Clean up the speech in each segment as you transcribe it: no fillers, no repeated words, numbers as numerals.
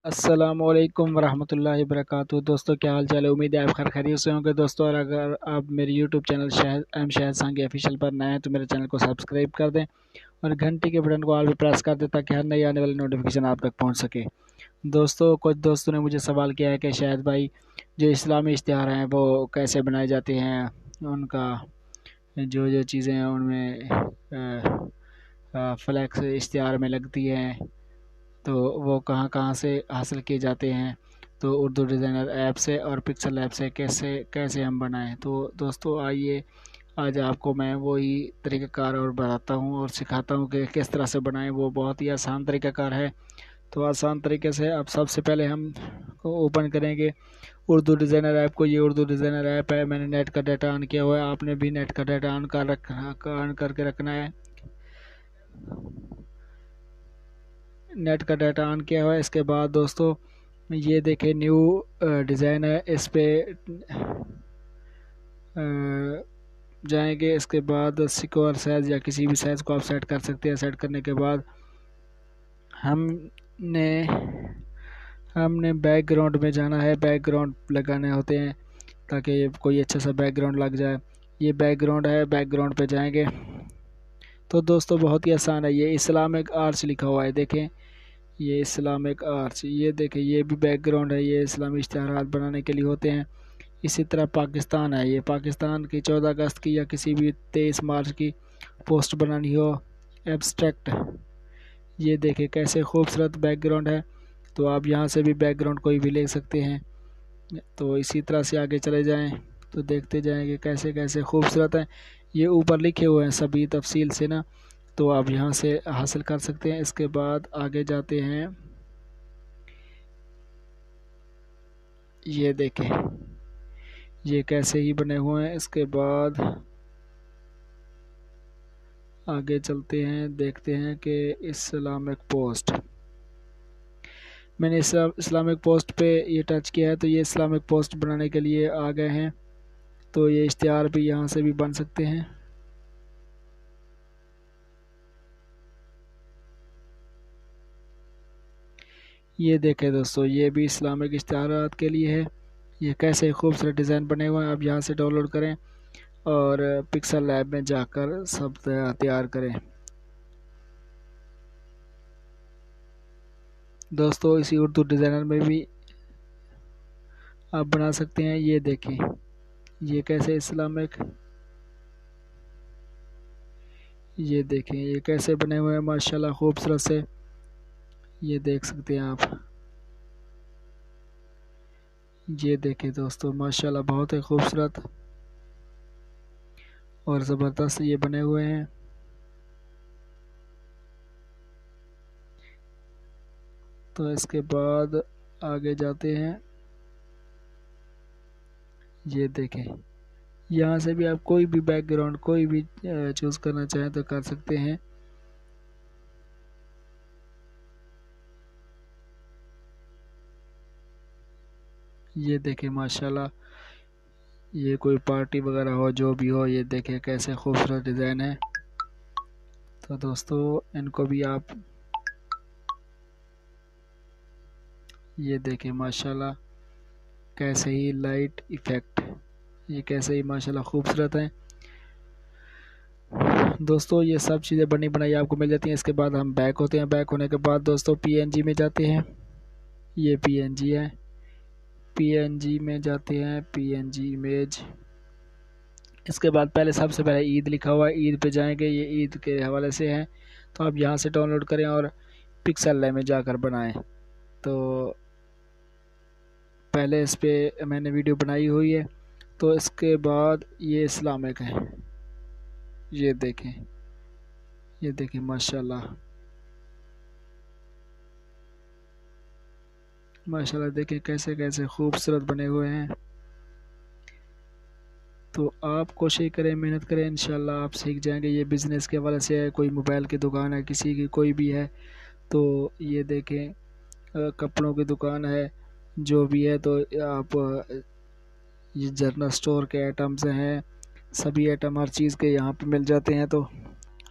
अस्सलामुअलैकुम वरहमतुल्लाहि वबरकातुहू। दोस्तों क्या हाल चाल है। उम्मीद है आप खैरियत से होंगे दोस्तों। और अगर आप मेरे यूट्यूब चैनल शाहिद सांगी ऑफिशियल पर नए हैं तो मेरे चैनल को सब्सक्राइब कर दें और घंटी के बटन को ऑल पे प्रेस कर दें ताकि हर नई आने वाली नोटिफिकेशन आप तक पहुंच सके। दोस्तों कुछ दोस्तों ने मुझे सवाल किया है कि शाहिद भाई जो इस्लामी इश्तिहार हैं वो कैसे बनाए जाते हैं, उनका जो जो चीज़ें हैं उनमें फ्लैक्स इश्तिहार में लगती हैं तो वो कहाँ कहाँ से हासिल किए जाते हैं। तो उर्दू डिज़ाइनर ऐप से और पिक्सल ऐप से कैसे कैसे हम बनाएं। तो दोस्तों आइए आज आपको मैं वही तरीक़ाकार और बताता हूँ और सिखाता हूँ कि किस तरह से बनाएं। वो बहुत ही आसान तरीक़ाकार है। तो आसान तरीके से अब सबसे पहले हम को ओपन करेंगे उर्दू डिज़ाइनर ऐप को। ये उर्दू डिज़ाइनर ऐप है, मैंने नेट का डाटा ऑन किया हुआ है। आपने भी नेट का डाटा ऑन करके रखना है। नेट का डाटा ऑन किया हुआ है। इसके बाद दोस्तों ये देखें न्यू डिज़ाइन है, इस पे जाएंगे। इसके बाद सिक्योर साइज़ या किसी भी साइज़ को आप सेट कर सकते हैं। सेट करने के बाद हमने हमने बैकग्राउंड में जाना है। बैकग्राउंड लगाने होते हैं ताकि कोई अच्छा सा बैकग्राउंड लग जाए। ये बैकग्राउंड है, बैकग्राउंड पे जाएंगे। तो दोस्तों बहुत ही आसान है। ये इस्लामिक आर्ट्स लिखा हुआ है, देखें ये इस्लामिक आर्ट्स। ये देखें ये भी बैकग्राउंड है, ये इस्लामी इश्तिहारात बनाने के लिए होते हैं। इसी तरह पाकिस्तान है, ये पाकिस्तान की 14 अगस्त की या किसी भी 23 मार्च की पोस्ट बनानी हो, एब्स्ट्रैक्ट। ये देखें कैसे खूबसूरत बैकग्राउंड है। तो आप यहाँ से भी बैकग्राउंड कोई भी ले सकते हैं। तो इसी तरह से आगे चले जाएं तो देखते जाएंगे कैसे कैसे खूबसूरत है। ये ऊपर लिखे हुए हैं सभी तफसील से ना, तो आप यहाँ से हासिल कर सकते हैं। इसके बाद आगे जाते हैं। ये देखें ये कैसे ही बने हुए हैं। इसके बाद आगे चलते हैं, देखते हैं कि इस्लामिक पोस्ट, मैंने इस्लामिक पोस्ट पे ये टच किया है तो ये इस्लामिक पोस्ट बनाने के लिए आ गए हैं। तो ये इश्तिहार भी यहाँ से भी बन सकते हैं। ये देखें दोस्तों ये भी इस्लामिक इश्तिहारात के लिए है। ये कैसे खूबसूरत डिज़ाइन बने हुए हैं। आप यहाँ से डाउनलोड करें और पिक्सल लैब में जाकर सब तैयार करें। दोस्तों इसी उर्दू डिज़ाइनर में भी आप बना सकते हैं। ये देखें ये कैसे इस्लामिक, ये देखें ये कैसे बने हुए हैं माशाल्लाह खूबसूरत से। ये देख सकते हैं आप। ये देखें दोस्तों माशाल्लाह बहुत ही खूबसूरत और ज़बरदस्त ये बने हुए हैं। तो इसके बाद आगे जाते हैं। ये देखें यहाँ से भी आप कोई भी बैकग्राउंड कोई भी चूज़ करना चाहें तो कर सकते हैं। ये देखें माशाल्लाह ये कोई पार्टी वगैरह हो जो भी हो, ये देखें कैसे खूबसूरत डिज़ाइन है। तो दोस्तों इनको भी आप ये देखें माशाल्लाह कैसे ही लाइट इफ़ेक्ट, ये कैसे ही माशाल्लाह खूबसूरत है। दोस्तों ये सब चीज़ें बनी बनाई आपको मिल जाती हैं। इसके बाद हम बैक होते हैं। बैक होने के बाद दोस्तों पीएनजी में जाते हैं। ये पीएनजी है, पीएनजी में जाते हैं, पीएनजी इमेज। इसके बाद पहले सबसे पहले ईद लिखा हुआ है, ईद पे जाएंगे। ये ईद के हवाले से है तो आप यहाँ से डाउनलोड करें और पिक्सल लैब में जाकर बनाएं। तो पहले इस पे मैंने वीडियो बनाई हुई है। तो इसके बाद ये इस्लामिक है, ये देखें, ये देखें माशाल्लाह माशाल्लाह देखें कैसे कैसे खूबसूरत बने हुए हैं। तो आप कोशिश करें, मेहनत करें, इंशाल्लाह आप सीख जाएंगे। ये बिज़नेस के हवाले से है, कोई मोबाइल की दुकान है किसी की कोई भी है तो ये देखें कपड़ों की दुकान है जो भी है तो आप ये जनरल स्टोर के आइटम्स हैं, सभी आइटम हर चीज़ के यहाँ पे मिल जाते हैं। तो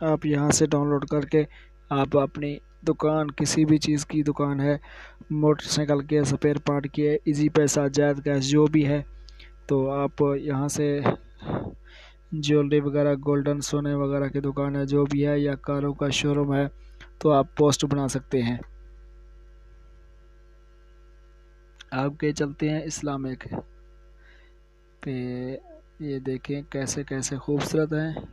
आप यहाँ से डाउनलोड करके आप अपनी दुकान किसी भी चीज़ की दुकान है मोटरसाइकिल के स्पेयर पार्ट के, इजी पैसा, जायद कैश, जो भी है। तो आप यहाँ से ज्वेलरी वगैरह, गोल्डन सोने वगैरह की दुकान है, जो भी है, या कारों का शोरूम है, तो आप पोस्ट बना सकते हैं। आपके चलते हैं इस्लामिक पे। ये देखें कैसे कैसे खूबसूरत है।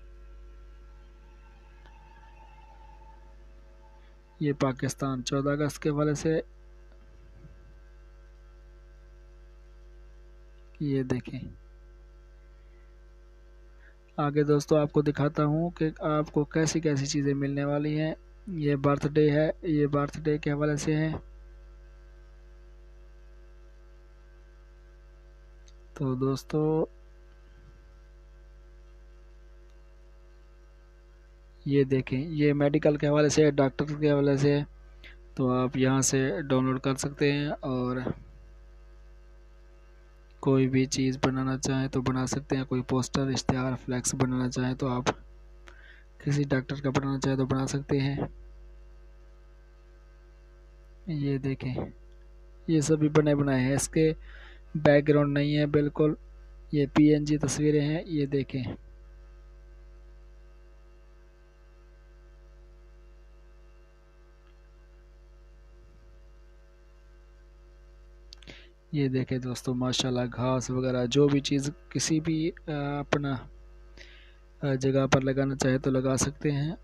ये पाकिस्तान 14 अगस्त के हवाले से, ये देखें। आगे दोस्तों आपको दिखाता हूँ कि आपको कैसी कैसी चीज़ें मिलने वाली हैं। ये बर्थडे है, ये बर्थडे के हवाले से है। तो दोस्तों ये देखें, ये मेडिकल के हवाले से है, डॉक्टर के हवाले से है। तो आप यहाँ से डाउनलोड कर सकते हैं और कोई भी चीज़ बनाना चाहें तो बना सकते हैं। कोई पोस्टर, इश्तिहार, फ्लैक्स बनाना चाहें तो आप, किसी डॉक्टर का बनाना चाहें तो बना सकते हैं। ये देखें, ये सभी बने बनाए हैं, इसके बैकग्राउंड नहीं है बिल्कुल, ये पीएनजी तस्वीरें हैं। ये देखें, ये देखें दोस्तों, माशाल्लाह घास वगैरह, जो भी चीज़ किसी भी अपना जगह पर लगाना चाहे तो लगा सकते हैं।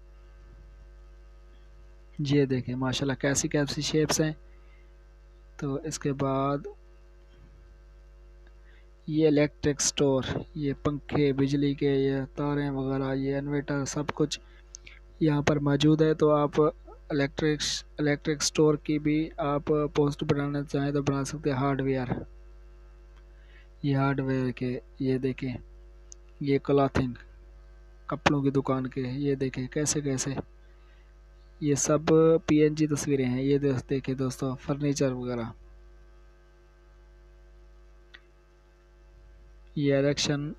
ये देखें माशाल्लाह कैसी कैसी शेप्स हैं। तो इसके बाद ये इलेक्ट्रिक स्टोर, ये पंखे, बिजली के ये तारें वगैरह, ये इन्वर्टर, सब कुछ यहाँ पर मौजूद है। तो आप इलेक्ट्रिक स्टोर की भी आप पोस्ट बनाना चाहें तो बना सकते हैं। हार्डवेयर, ये हार्डवेयर के, ये देखें, ये क्लॉथिंग, कपड़ों की दुकान के, ये देखें कैसे कैसे, ये सब पीएनजी तस्वीरें हैं। ये देखें दोस्तों, फर्नीचर वगैरह, ये इलेक्शन,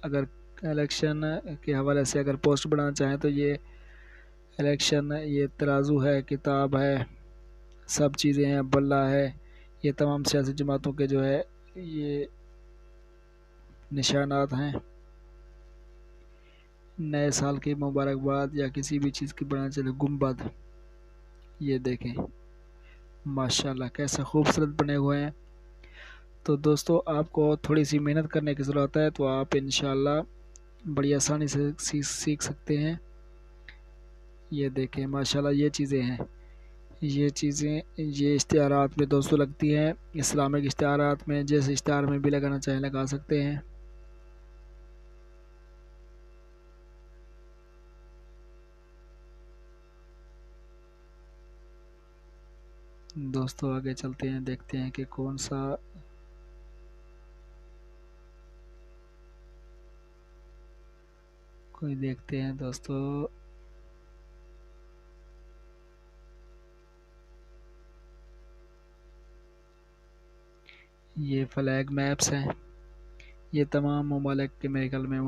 अगर इलेक्शन के हवाले से अगर पोस्ट बनाना चाहें तो ये इलेक्शन, ये तराजू है, किताब है, सब चीज़ें हैं, बल्ला है, ये तमाम सियासी जमातों के जो है ये निशानात हैं। नए साल की मुबारकबाद या किसी भी चीज़ की बनाना चले, गुंबद, ये देखें माशाल्लाह कैसे खूबसूरत बने हुए हैं। तो दोस्तों आपको थोड़ी सी मेहनत करने की ज़रूरत है, तो आप इंशाल्लाह बड़ी आसानी से सीख सकते हैं। ये देखें माशाल्लाह, ये चीज़ें हैं, ये चीज़ें, ये इश्तिहारात में दोस्तों लगती हैं, इस्लामिक इश्तिहारात में, जैसे इश्तिहार में भी लगाना चाहें लगा सकते हैं। दोस्तों आगे चलते हैं, देखते हैं कि कौन सा, कोई देखते हैं दोस्तों। ये फ्लैग मैप्स हैं, ये तमाम ममालिक के, मेरे ख्याल में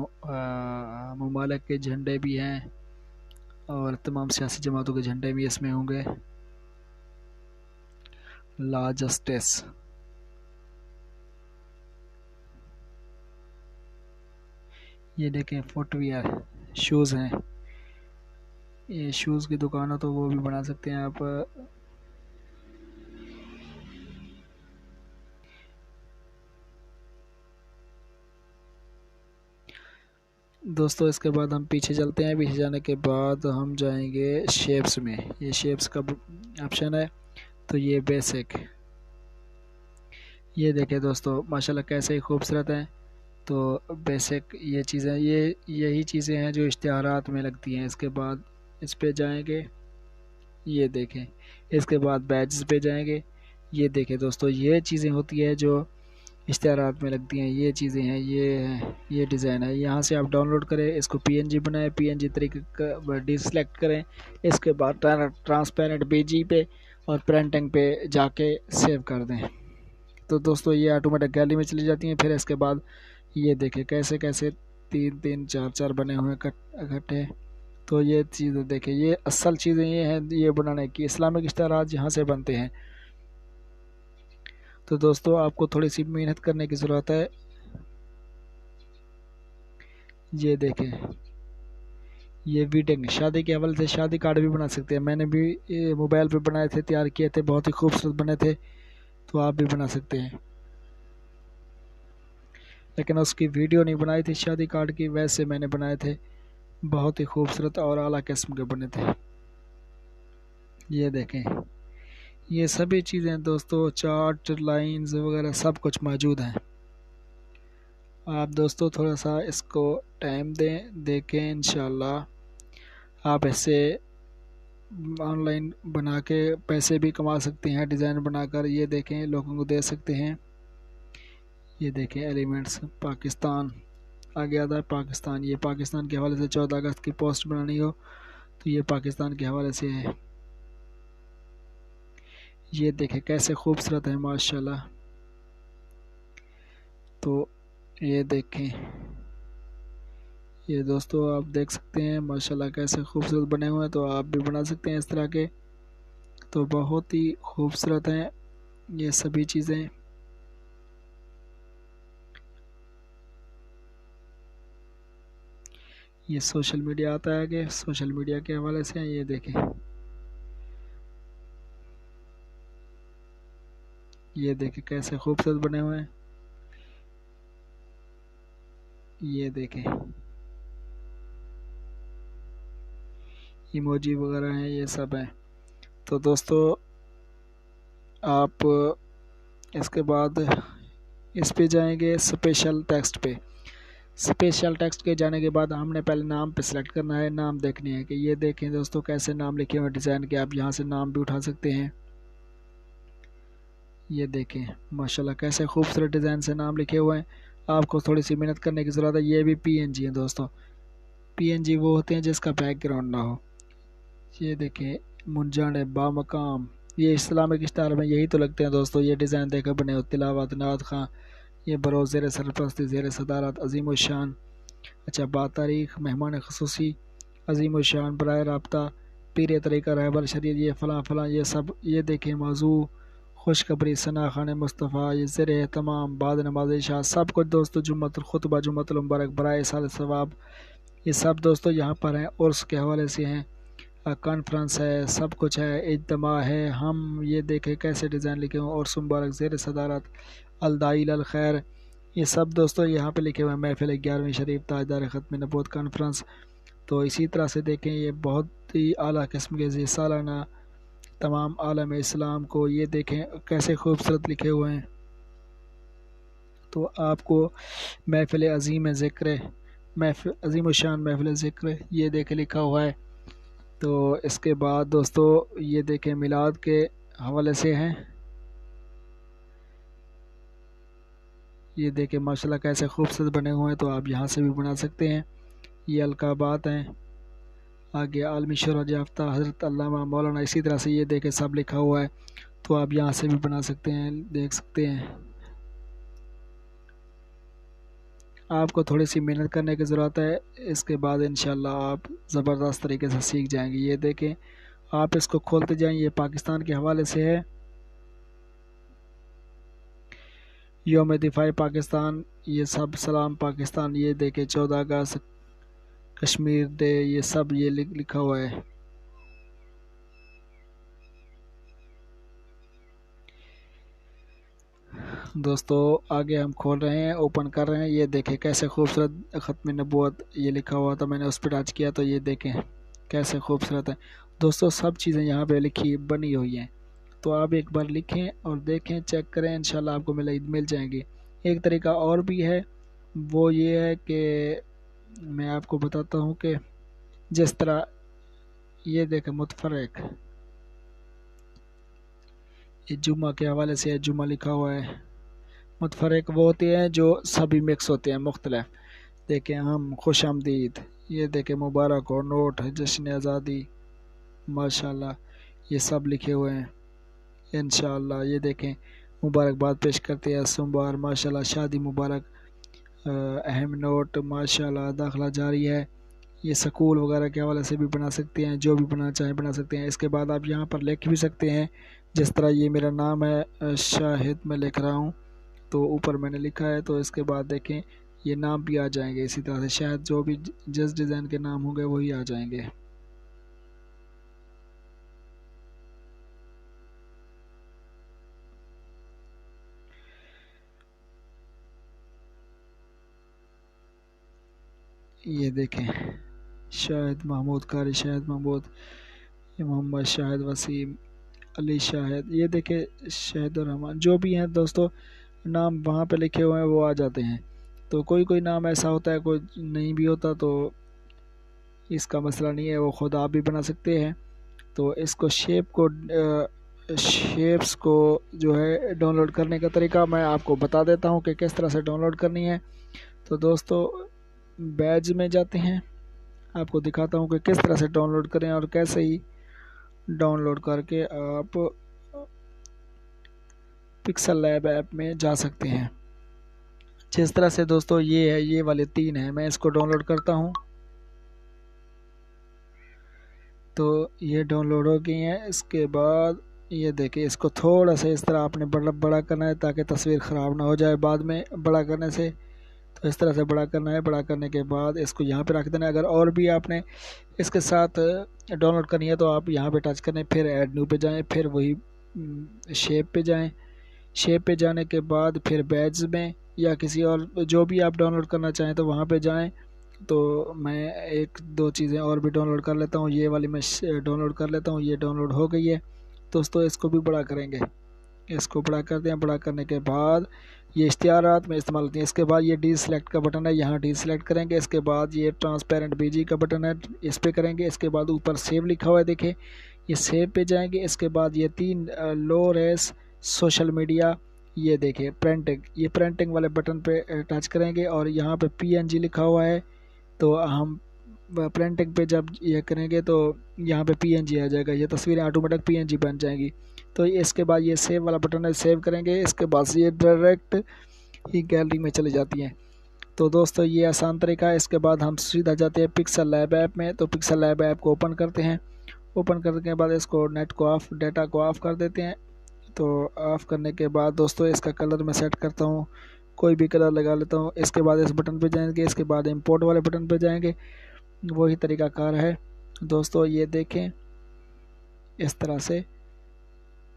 ममालिक के झंडे भी हैं और तमाम सियासी जमातों के झंडे भी इसमें होंगे। ला जस्टिस, ये देखें फुटवियर, शूज़ हैं, ये शूज़ की दुकान हो तो वो भी बना सकते हैं आप। दोस्तों इसके बाद हम पीछे चलते हैं, पीछे जाने के बाद हम जाएंगे शेप्स में। ये शेप्स का ऑप्शन है, तो ये बेसिक, ये देखें दोस्तों माशाल्लाह कैसे खूबसूरत हैं। तो बेसिक ये चीज़ें, यही चीज़ें हैं जो इश्तिहारात में लगती हैं। इसके बाद इस पे जाएंगे, ये देखें, इसके बाद बैचेस पे जाएंगे। ये देखें दोस्तों, ये चीज़ें होती है जो इश्तिहारात में लगती हैं, ये चीज़ें हैं, ये डिज़ाइन है। यहाँ से आप डाउनलोड करें, इसको पीएनजी बनाएं, पीएनजी तरीके का डिसलेक्ट करें, इसके बाद ट्रांसपेरेंट बीजी पे और प्रिंटिंग पे जाके सेव कर दें। तो दोस्तों ये ऑटोमेटिक गैलरी में चली जाती हैं। फिर इसके बाद ये देखें कैसे कैसे 3-3 4-4 बने हुए इकट्ठे। तो ये चीज़ें देखें, ये असल चीज़ें ये हैं, ये बनाने की इस्लामिक इश्तिहारात यहाँ से बनते हैं। तो दोस्तों आपको थोड़ी सी मेहनत करने की ज़रूरत है। ये देखें, ये वेडिंग शादी के हवाले से शादी कार्ड भी बना सकते हैं। मैंने भी मोबाइल पे बनाए थे, तैयार किए थे, बहुत ही खूबसूरत बने थे। तो आप भी बना सकते हैं, लेकिन उसकी वीडियो नहीं बनाई थी शादी कार्ड की, वैसे मैंने बनाए थे, बहुत ही खूबसूरत और आला किस्म के बने थे। ये देखें, ये सभी चीज़ें दोस्तों, चार्ट, लाइंस वगैरह सब कुछ मौजूद हैं। आप दोस्तों थोड़ा सा इसको टाइम दें, देखें, इंशाल्लाह आप ऐसे ऑनलाइन बना के पैसे भी कमा सकते हैं। डिज़ाइन बनाकर ये देखें, लोगों को दे सकते हैं। ये देखें, एलिमेंट्स पाकिस्तान आगे आता है, पाकिस्तान। ये पाकिस्तान के हवाले से 14 अगस्त की पोस्ट बनानी हो तो ये पाकिस्तान के हवाले से है। ये देखें कैसे खूबसूरत है माशाल्लाह। तो ये देखें, ये दोस्तों आप देख सकते हैं माशाल्लाह कैसे खूबसूरत बने हुए हैं। तो आप भी बना सकते हैं इस तरह के, तो बहुत ही खूबसूरत हैं ये सभी चीज़ें। ये सोशल मीडिया आता है कि सोशल मीडिया के हवाले से हैं। ये देखें, ये देखें कैसे खूबसूरत बने हुए हैं। ये देखें, इमोजी वगैरह हैं, ये सब हैं। तो दोस्तों आप इसके बाद इस पे जाएंगे स्पेशल टेक्स्ट पे। स्पेशल टेक्स्ट के जाने के बाद हमने पहले नाम पे सिलेक्ट करना है, नाम देखने हैं कि ये देखें दोस्तों कैसे नाम लिखे हुए डिज़ाइन के। आप यहाँ से नाम भी उठा सकते हैं। ये देखें माशाल्लाह कैसे खूबसूरत डिज़ाइन से नाम लिखे हुए हैं। आपको थोड़ी सी मेहनत करने की ज़रूरत है। ये भी पीएनजी है दोस्तों। पीएनजी वो होते हैं जिसका बैकग्राउंड ना हो। ये देखें, मुंजाने बामकाम, ये इस्लामिक स्टाइल में यही तो लगते हैं दोस्तों। ये डिज़ाइन देकर बने हो, तिलावत, नात खां, ये बरोज़ ज़ेर सरपरस्ती, ज़ेर सदारत, अज़ीम शान। अच्छा, बातारीख, मेहमान खसूसी, अज़ीम शान, बराए राब्ता, पीर तरीक़ा, रहबर शरीर, ये फ़लाँ फ़लाँ, ये सब। ये देखें मौजू, खुशखबरी, सना खान मुस्तफ़ा, ये ज़ेर तमाम, बाद नमाज शाह, सब कुछ दोस्तों। जुम्मतुल खुतबा, जुम्मतुल मुबारक, बराए साल सवाब, ये सब दोस्तों यहाँ पर हैं। उर्स के हवाले से हैं, कॉन्फ्रेंस है, सब कुछ है, इज्तिमा है। हम ये देखें कैसे डिज़ाइन लिखे हुए, और मुबारक, ज़ेर सदारत, अलदाइल अल खैर, ये सब दोस्तों यहाँ पे लिखे हुए हैं। महफिल 11वीं शरीफ, ताजदार ख़त्म नबूवत कॉन्फ्रेंस। तो इसी तरह से देखें, ये बहुत ही आला किस्म के सालाना तमाम आलम इस्लाम को, ये देखें कैसे खूबसूरत लिखे हुए हैं। तो आपको महफिल अज़ीम ज़िक्र, महफिल अज़ीम शान महफिल ज़िक्र, ये देखें लिखा हुआ है। तो इसके बाद दोस्तों ये देखें मिलाद के हवाले से हैं। ये देखें माशाल्लाह कैसे खूबसूरत बने हुए हैं। तो आप यहाँ से भी बना सकते हैं। ये अलकाबात हैं। आगे आलमी शोहरत याफ्ता हज़रत अल्लामा मौलाना, इसी तरह से ये देखें सब लिखा हुआ है। तो आप यहाँ से भी बना सकते हैं, देख सकते हैं। आपको थोड़ी सी मेहनत करने की ज़रूरत है। इसके बाद इंशाल्लाह आप ज़बरदस्त तरीके से सीख जाएंगे। ये देखें, आप इसको खोलते जाएं। ये पाकिस्तान के हवाले से है। यौम दिफाई पाकिस्तान, ये सब, सलाम पाकिस्तान, ये देखें 14 अगस्त, कश्मीर डे, ये सब ये लिखा हुआ है। दोस्तों आगे हम खोल रहे हैं, ओपन कर रहे हैं। ये देखें कैसे खूबसूरत ख़त्म नबूवत ये लिखा हुआ था, मैंने उस पर टच किया तो ये देखें कैसे खूबसूरत है दोस्तों। सब चीज़ें यहाँ पे लिखी बनी हुई हैं। तो आप एक बार लिखें और देखें, चेक करें, इंशाल्लाह आपको मिल जाएंगी। एक तरीका और भी है, वो ये है कि मैं आपको बताता हूँ कि जिस तरह ये देखें मुतफरक, ये जुम्मा के हवाले से है, जुम्मा लिखा हुआ है। मुतफरक वो होते हैं जो सभी मिक्स होते हैं, मुख्तलिफ। देखें हम खुश आमदीद, ये देखें मुबारक हो, नोट, जश्न आज़ादी, माशाल्लाह, ये सब लिखे हुए हैं। इंशाल्लाह ये देखें मुबारकबाद पेश करते हैं, सोमवार, माशाल्लाह, शादी मुबारक, अहम नोट, माशाल्लाह, दाखिला जारी है। ये स्कूल वगैरह के हवाले से भी बना सकते हैं, जो भी बनाना चाहें बना सकते हैं। इसके बाद आप यहाँ पर लिख भी सकते हैं जिस तरह ये मेरा नाम है शाहिद, मैं लिख रहा हूँ तो ऊपर मैंने लिखा है, तो इसके बाद देखें ये नाम भी आ जाएंगे। इसी तरह से शायद जो भी जिस डिज़ाइन के नाम होंगे वही आ जाएंगे। ये देखें शाहिद महमूद, कारी शाहिद महमूद, मोहम्मद शाहिद वसीम, अली शाहिद, ये देखें शाहिद रहमान, जो भी हैं दोस्तों नाम वहाँ पे लिखे हुए हैं वो आ जाते हैं। तो कोई कोई नाम ऐसा होता है, कोई नहीं भी होता, तो इसका मसला नहीं है, वो खुद आप भी बना सकते हैं। तो इसको शेप्स को जो है डाउनलोड करने का तरीका मैं आपको बता देता हूँ कि किस तरह से डाउनलोड करनी है। तो दोस्तों बैज में जाते हैं, आपको दिखाता हूँ कि किस तरह से डाउनलोड करें और कैसे ही डाउनलोड करके आप पिक्सल लैब ऐप में जा सकते हैं। जिस तरह से दोस्तों ये है, ये वाले 3 हैं, मैं इसको डाउनलोड करता हूँ तो ये डाउनलोड हो गई हैं। इसके बाद ये देखिए, इसको थोड़ा सा इस तरह आपने बड़ा करना है ताकि तस्वीर ख़राब ना हो जाए बाद में बड़ा करने से। तो इस तरह से बड़ा करना है। बड़ा करने के बाद इसको यहाँ पे रख देना है। अगर और भी आपने इसके साथ डाउनलोड करनी है तो आप यहाँ पे टच करें, फिर ऐड न्यू पे जाएं, फिर वही शेप पे जाएं। शेप पे जाने के बाद फिर बैज में या किसी और जो भी आप डाउनलोड करना चाहें तो वहाँ पे जाएं। तो मैं एक दो चीज़ें और भी डाउनलोड कर लेता हूँ, ये वाली मैं डाउनलोड कर लेता हूँ। ये डाउनलोड हो गई है दोस्तों, इसको भी बड़ा करेंगे। इसको बड़ा कर दें। बड़ा करने के बाद ये इश्तिहारात में इस्तेमाल होती है। इसके बाद ये डी सेलेक्ट का बटन है, यहाँ डी सेलेक्ट करेंगे। इसके बाद ये ट्रांसपेरेंट बीजी का बटन है, इस पर करेंगे। इसके बाद ऊपर सेव लिखा हुआ है, देखें ये सेव पे जाएंगे। इसके बाद ये 3 लो रेस सोशल मीडिया, ये देखिए प्रिंटिंग, ये प्रिंटिंग वाले बटन पे टच करेंगे और यहाँ पे PNG लिखा हुआ है। तो हम प्रिंटिंग पे जब ये करेंगे तो यहाँ पे PNG आ जाएगा, ये तस्वीरें ऑटोमेटिक PNG बन जाएंगी। तो इसके बाद ये सेव वाला बटन है, सेव करेंगे। इसके बाद से ये डायरेक्ट ही गैलरी में चली जाती हैं। तो दोस्तों ये आसान तरीका है। इसके बाद हम सीधा जाते हैं पिक्सल लैब ऐप में। तो पिक्सल लैब ऐप को ओपन करते हैं। ओपन करने के बाद इसको नेट को ऑफ, डाटा को ऑफ़ कर देते हैं। तो ऑफ़ करने के बाद दोस्तों इसका कलर मैं सेट करता हूँ, कोई भी कलर लगा लेता हूँ। इसके बाद इस बटन पे जाएंगे। इसके बाद इंपोर्ट वाले बटन पे जाएंगे, वही तरीक़ाकार है दोस्तों। ये देखें इस तरह से,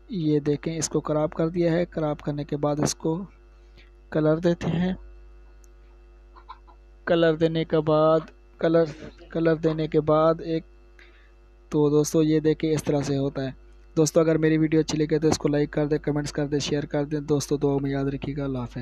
ये देखें इसको क्रॉप कर दिया है। क्रॉप करने के बाद इसको कलर देते हैं। कलर देने के बाद एक, तो दोस्तों ये देखें इस तरह से होता है। दोस्तों अगर मेरी वीडियो अच्छी लगे तो इसको लाइक कर दें, कमेंट्स कर दें, शेयर कर दें। दोस्तों दुआ में याद रखिएगा। अल्लाह हाफ़िज़।